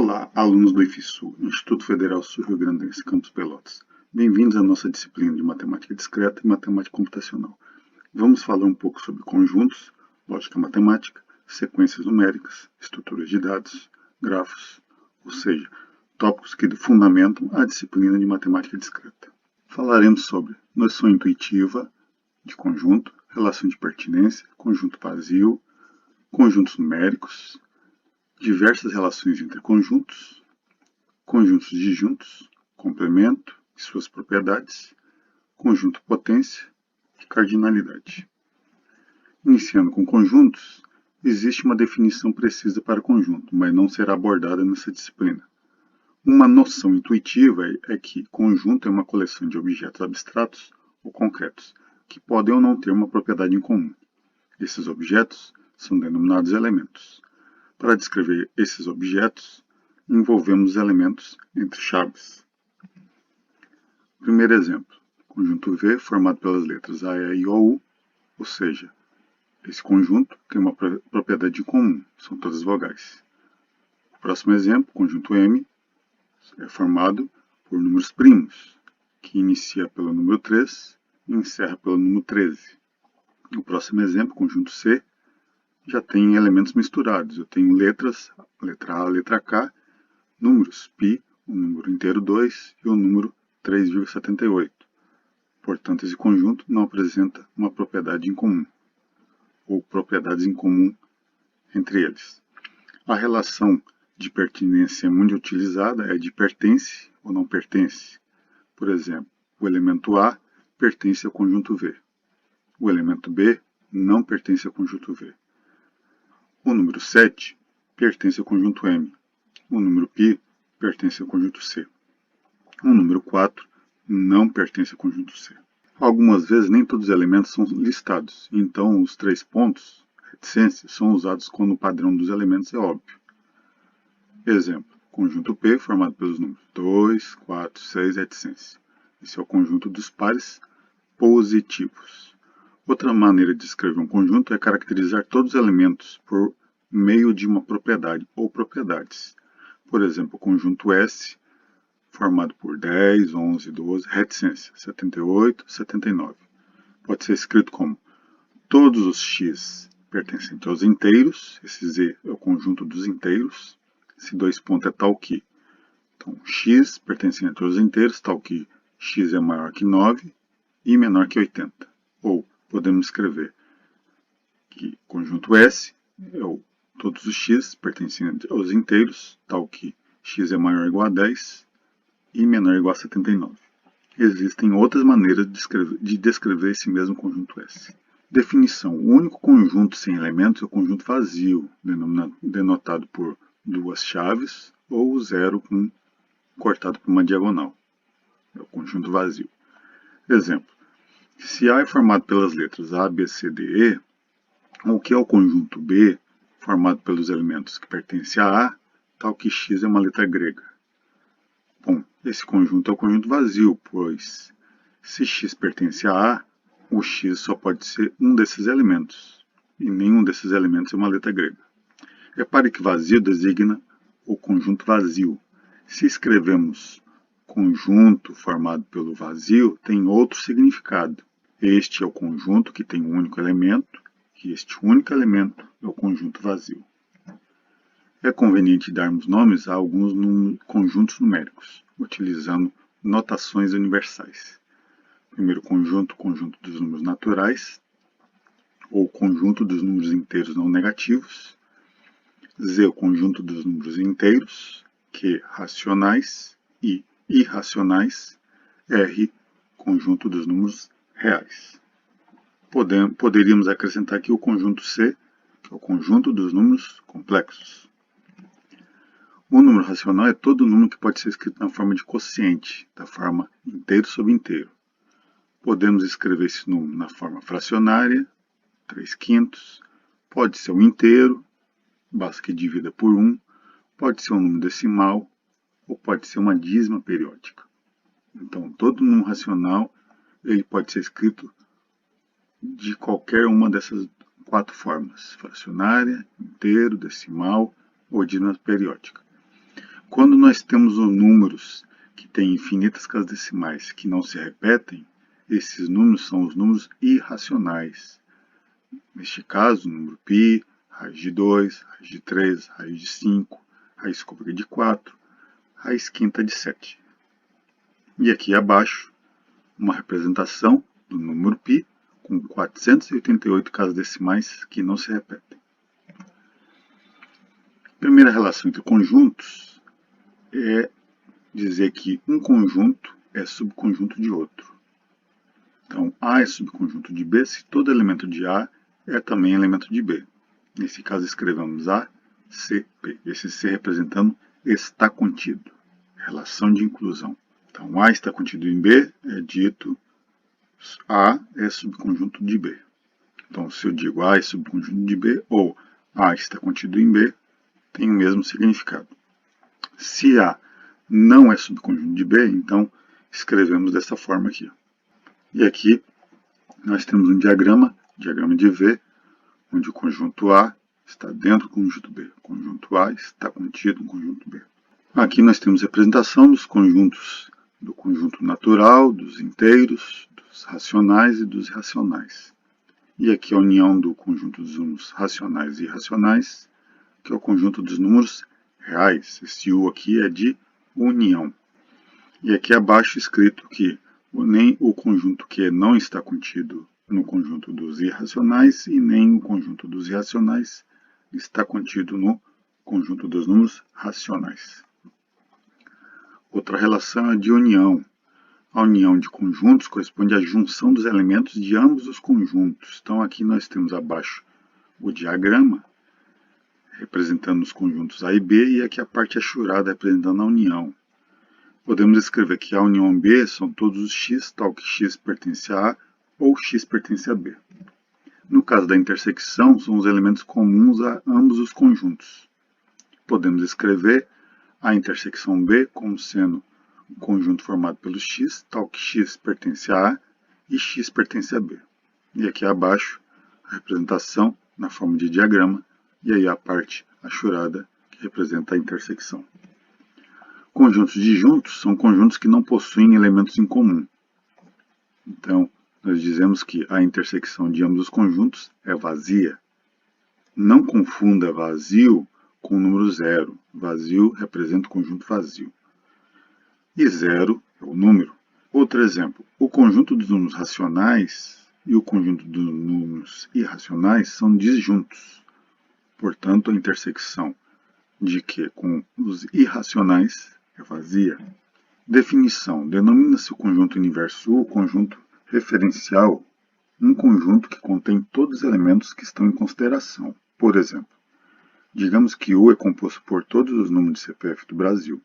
Olá, alunos do IFSU, Instituto Federal Sul-Rio-Grandense, Campus Pelotas. Bem-vindos à nossa disciplina de Matemática Discreta e Matemática Computacional. Vamos falar um pouco sobre conjuntos, lógica matemática, sequências numéricas, estruturas de dados, grafos, ou seja, tópicos que fundamentam a disciplina de Matemática Discreta. Falaremos sobre noção intuitiva de conjunto, relação de pertinência, conjunto vazio, conjuntos numéricos, diversas relações entre conjuntos, conjuntos disjuntos, complemento e suas propriedades, conjunto potência e cardinalidade. Iniciando com conjuntos, existe uma definição precisa para conjunto, mas não será abordada nessa disciplina. Uma noção intuitiva é que conjunto é uma coleção de objetos abstratos ou concretos, que podem ou não ter uma propriedade em comum. Esses objetos são denominados elementos. Para descrever esses objetos, envolvemos os elementos entre chaves. Primeiro exemplo, conjunto V formado pelas letras A, E, I, O, U, ou seja, esse conjunto tem uma propriedade em comum, são todas vogais. O próximo exemplo, conjunto M, é formado por números primos, que inicia pelo número 3 e encerra pelo número 13. O próximo exemplo, conjunto C, já tem elementos misturados. Eu tenho letras, letra A, letra K, números π, o número inteiro 2 e o número 3,78. Portanto, esse conjunto não apresenta uma propriedade em comum, ou propriedades em comum entre eles. A relação de pertinência muito utilizada é de pertence ou não pertence. Por exemplo, o elemento A pertence ao conjunto V. O elemento B não pertence ao conjunto V. O número 7 pertence ao conjunto M. O número π pertence ao conjunto C. O número 4 não pertence ao conjunto C. Algumas vezes nem todos os elementos são listados, então os 3 pontos, reticência, são usados quando o padrão dos elementos é óbvio. Exemplo, conjunto P formado pelos números 2, 4, 6, reticência. Esse é o conjunto dos pares positivos. Outra maneira de escrever um conjunto é caracterizar todos os elementos por meio de uma propriedade ou propriedades. Por exemplo, o conjunto S, formado por 10, 11, 12, reticência, 78, 79. Pode ser escrito como todos os x pertencentes aos inteiros, esse Z é o conjunto dos inteiros, esse 2 pontos é tal que. Então, x pertencente aos inteiros, tal que x é maior que 9 e menor que 80. Ou podemos escrever que conjunto S é todos os x pertencentes aos inteiros, tal que x é maior ou igual a 10 e menor ou igual a 79. Existem outras maneiras de descrever esse mesmo conjunto S. Definição. O único conjunto sem elementos é o conjunto vazio, denotado por duas chaves ou o zero cortado por uma diagonal. É o conjunto vazio. Exemplo. Se A é formado pelas letras A, B, C, D, E, o que é o conjunto B, formado pelos elementos que pertencem a A, tal que X é uma letra grega. Bom, esse conjunto é o conjunto vazio, pois se X pertence a A, o X só pode ser um desses elementos, e nenhum desses elementos é uma letra grega. Repare que vazio designa o conjunto vazio. Se escrevemos conjunto formado pelo vazio, tem outro significado. Este é o conjunto que tem um único elemento, e este único elemento é o conjunto vazio. É conveniente darmos nomes a alguns conjuntos numéricos, utilizando notações universais. Primeiro conjunto dos números naturais, ou conjunto dos números inteiros não negativos. Z, o conjunto dos números inteiros, Q, racionais e irracionais. R, conjunto dos números reais. Poderíamos acrescentar aqui o conjunto C, que é o conjunto dos números complexos. O número racional é todo número que pode ser escrito na forma de quociente, da forma inteiro sobre inteiro. Podemos escrever esse número na forma fracionária, 3/5, pode ser um inteiro, basta que divida por 1, pode ser um número decimal, ou pode ser uma dízima periódica. Então, todo número racional ele pode ser escrito de qualquer uma dessas 4 formas: fracionária, inteiro, decimal ou dízima periódica. Quando nós temos números que têm infinitas casas decimais que não se repetem, esses números são os números irracionais. Neste caso, o número π, raiz de 2, raiz de 3, raiz de 5, raiz cúbica de 4, raiz quinta de 7. E aqui abaixo, uma representação do número π com 488 casas decimais que não se repetem. A primeira relação entre conjuntos é dizer que um conjunto é subconjunto de outro. Então, A é subconjunto de B se todo elemento de A é também elemento de B. Nesse caso, escrevemos A, C, P. Esse C representando está contido. Relação de inclusão. Então, A está contido em B, é dito A é subconjunto de B. Então, se eu digo A é subconjunto de B ou A está contido em B, tem o mesmo significado. Se A não é subconjunto de B, então escrevemos dessa forma aqui. E aqui nós temos um diagrama de V, onde o conjunto A está dentro do conjunto B. O conjunto A está contido no conjunto B. Aqui nós temos representação dos conjuntos, do conjunto natural, dos inteiros, dos racionais e dos irracionais. E aqui a união do conjunto dos números racionais e irracionais, que é o conjunto dos números reais. Esse U aqui é de união. E aqui abaixo escrito que nem o conjunto que não está contido no conjunto dos irracionais e nem o conjunto dos irracionais está contido no conjunto dos números racionais. Outra relação é de união. A união de conjuntos corresponde à junção dos elementos de ambos os conjuntos. Então aqui nós temos abaixo o diagrama representando os conjuntos A e B e aqui a parte achurada representando a união. Podemos escrever que a união B são todos os x, tal que x pertence a A ou x pertence a B. No caso da intersecção, são os elementos comuns a ambos os conjuntos. Podemos escrever a intersecção B como sendo um conjunto formado pelos x, tal que x pertence a A e x pertence a B. E aqui abaixo, a representação na forma de diagrama, e aí a parte achurada que representa a intersecção. Conjuntos disjuntos são conjuntos que não possuem elementos em comum. Então, nós dizemos que a intersecção de ambos os conjuntos é vazia. Não confunda vazio com o número zero. Vazio representa o conjunto vazio. E zero é o número. Outro exemplo, o conjunto dos números racionais e o conjunto dos números irracionais são disjuntos. Portanto, a intersecção de Q com os irracionais é vazia. Definição. Denomina-se o conjunto universo U o conjunto referencial, um conjunto que contém todos os elementos que estão em consideração. Por exemplo, digamos que U é composto por todos os números de CPF do Brasil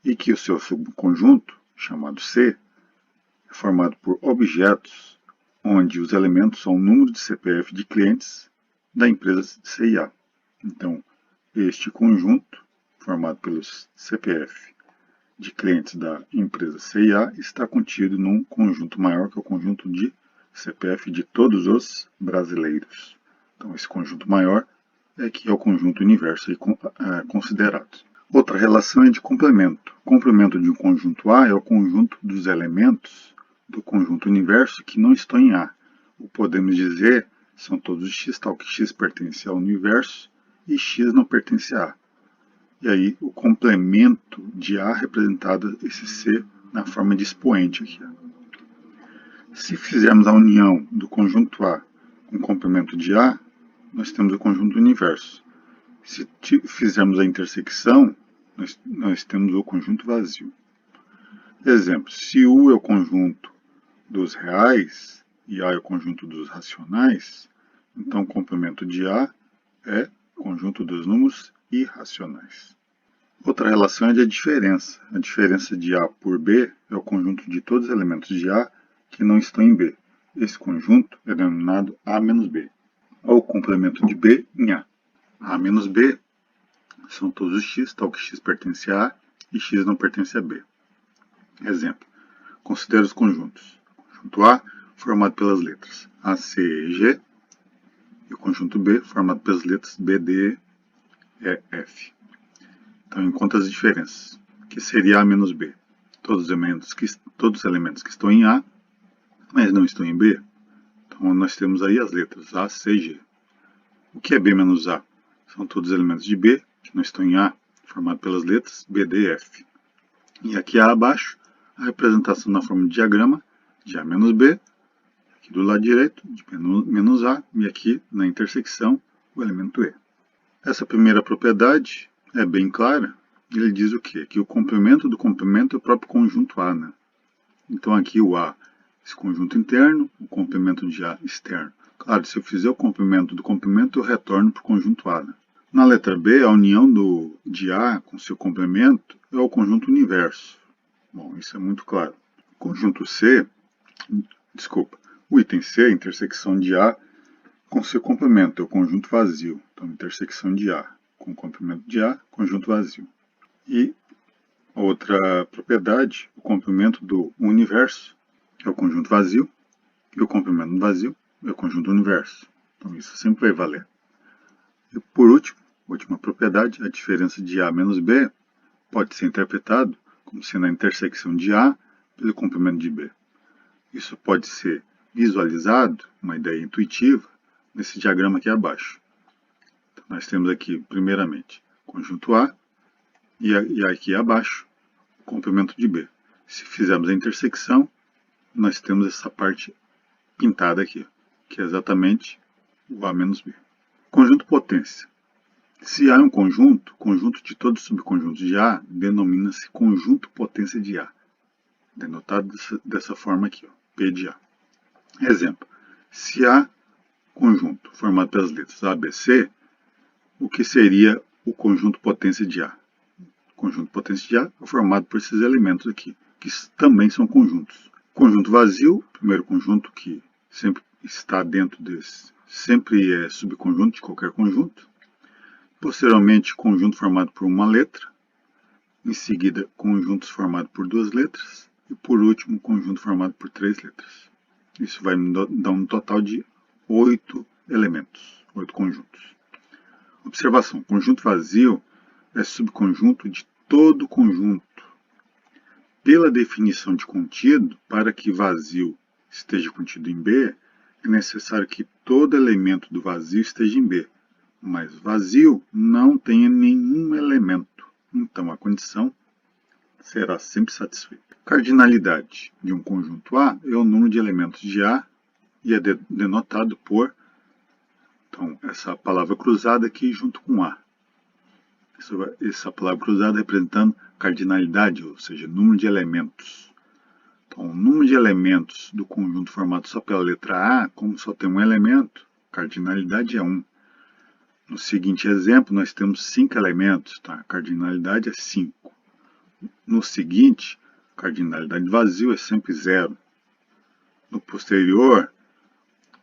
e que o seu subconjunto, chamado C, é formado por objetos onde os elementos são o número de CPF de clientes da empresa CIA. Então, este conjunto, formado pelos CPF de clientes da empresa CIA, está contido num conjunto maior, que é o conjunto de CPF de todos os brasileiros. Então, esse conjunto maior é que é o conjunto universo considerado. Outra relação é de complemento. O complemento de um conjunto A é o conjunto dos elementos do conjunto universo que não estão em A. O podemos dizer são todos x, tal que x pertence ao universo e x não pertence a A. E aí o complemento de A representado esse C na forma de expoente aqui. Se fizermos a união do conjunto A com o complemento de A, nós temos o conjunto universo. Se fizermos a intersecção, nós temos o conjunto vazio. Exemplo, se U é o conjunto dos reais e A é o conjunto dos racionais, então o complemento de A é o conjunto dos números irracionais. Outra relação é de diferença. A diferença de A por B é o conjunto de todos os elementos de A que não estão em B. Esse conjunto é denominado A menos B, ou complemento de B em A. A menos B são todos os x, tal que x pertence a A e x não pertence a B. Exemplo, considere os conjuntos. Conjunto A, formado pelas letras A, C, E, G, e o conjunto B, formado pelas letras B, D, E, F. Então, encontra as diferenças, que seria A menos B. Todos os elementos que estão em A, mas não estão em B. Então, nós temos aí as letras A, C, G. O que é B menos A? São todos os elementos de B, que não estão em A, formados pelas letras B, D e F. E aqui abaixo, a representação na forma de diagrama de A menos B, aqui do lado direito, de menos A, e aqui na intersecção, o elemento E. Essa primeira propriedade é bem clara. Ele diz o quê? Que o complemento do complemento é o próprio conjunto A, né? Então aqui o A, esse conjunto interno, o complemento de A externo. Claro, se eu fizer o complemento do complemento, eu retorno para o conjunto A, né? Na letra B, a união de A com seu complemento é o conjunto universo. Bom, isso é muito claro. O item C, a intersecção de A com seu complemento, é o conjunto vazio. Então, intersecção de A com o complemento de A, conjunto vazio. E outra propriedade, o complemento do universo é o conjunto vazio, e o complemento do vazio é o conjunto universo. Então, isso sempre vai valer. E por último, última propriedade, a diferença de A menos B pode ser interpretado como sendo a intersecção de A pelo complemento de B. Isso pode ser visualizado, uma ideia intuitiva, nesse diagrama aqui abaixo. Então, nós temos aqui, primeiramente, conjunto A e aqui abaixo, o complemento de B. Se fizermos a intersecção, nós temos essa parte pintada aqui, que é exatamente o A menos B. Conjunto potência. Se A é um conjunto de todos os subconjuntos de A, denomina-se conjunto potência de A. Denotado dessa forma aqui, ó, P de A. Exemplo, se A conjunto formado pelas letras A, B, C, o que seria o conjunto potência de A? O conjunto potência de A é formado por esses elementos aqui, que também são conjuntos. Conjunto vazio, primeiro conjunto que sempre está dentro desse, sempre é subconjunto de qualquer conjunto. Posteriormente, conjunto formado por uma letra. Em seguida, conjuntos formados por duas letras. E por último, conjunto formado por três letras. Isso vai me dar um total de 8 elementos, 8 conjuntos. Observação: conjunto vazio é subconjunto de todo conjunto. Pela definição de contido, para que vazio esteja contido em B, é necessário que todo elemento do vazio esteja em B. Mas vazio não tenha nenhum elemento. Então a condição será sempre satisfeita. Cardinalidade de um conjunto A é o número de elementos de A e é denotado por essa palavra cruzada aqui junto com A. Essa palavra cruzada representando cardinalidade, ou seja, número de elementos. Então, o número de elementos do conjunto formado só pela letra A, como só tem um elemento, cardinalidade é 1. No seguinte exemplo, nós temos 5 elementos, tá? A cardinalidade é 5. No seguinte, a cardinalidade vazio é sempre 0. No posterior,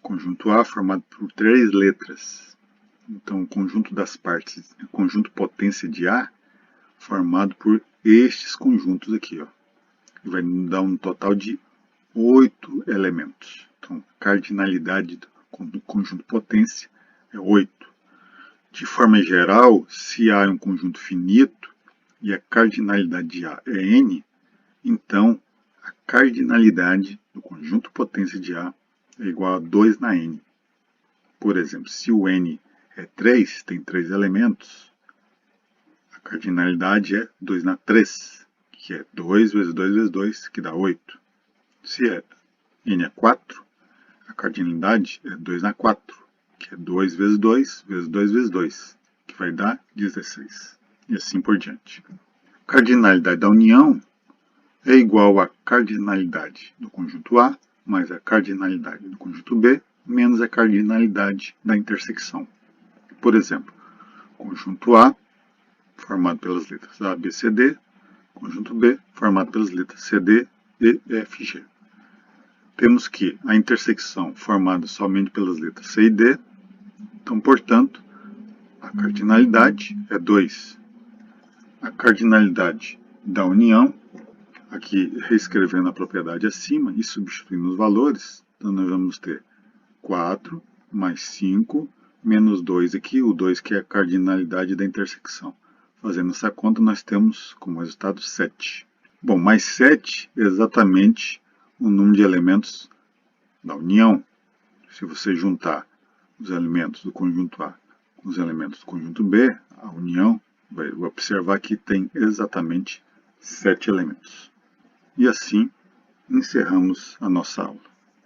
conjunto A formado por 3 letras. Então, o conjunto das partes, o conjunto potência de A, formado por estes conjuntos aqui, ó. E vai nos dar um total de 8 elementos. Então, a cardinalidade do conjunto potência é 8. De forma geral, se A é um conjunto finito e a cardinalidade de A é N, então a cardinalidade do conjunto potência de A é igual a 2 na N. Por exemplo, se o N é 3, tem 3 elementos, a cardinalidade é 2 na 3, que é 2 vezes 2 vezes 2, que dá 8. Se N é 4, a cardinalidade é 2 na 4, que é 2 vezes 2 vezes 2 vezes 2, que vai dar 16. E assim por diante. Cardinalidade da união é igual à cardinalidade do conjunto A mais a cardinalidade do conjunto B menos a cardinalidade da intersecção. Por exemplo, conjunto A formado pelas letras A, B, C, D, conjunto B formado pelas letras C, D, E, F, G. Temos que a intersecção formada somente pelas letras C e D, então, portanto, a cardinalidade é 2. A cardinalidade da união, aqui reescrevendo a propriedade acima e substituindo os valores, então nós vamos ter 4 mais 5 menos 2 aqui, o 2 que é a cardinalidade da intersecção, Fazendo essa conta, nós temos como resultado 7. Bom, mais 7 é exatamente o número de elementos da união. Se você juntar os elementos do conjunto A com os elementos do conjunto B, a união vai observar que tem exatamente 7 elementos. E assim encerramos a nossa aula.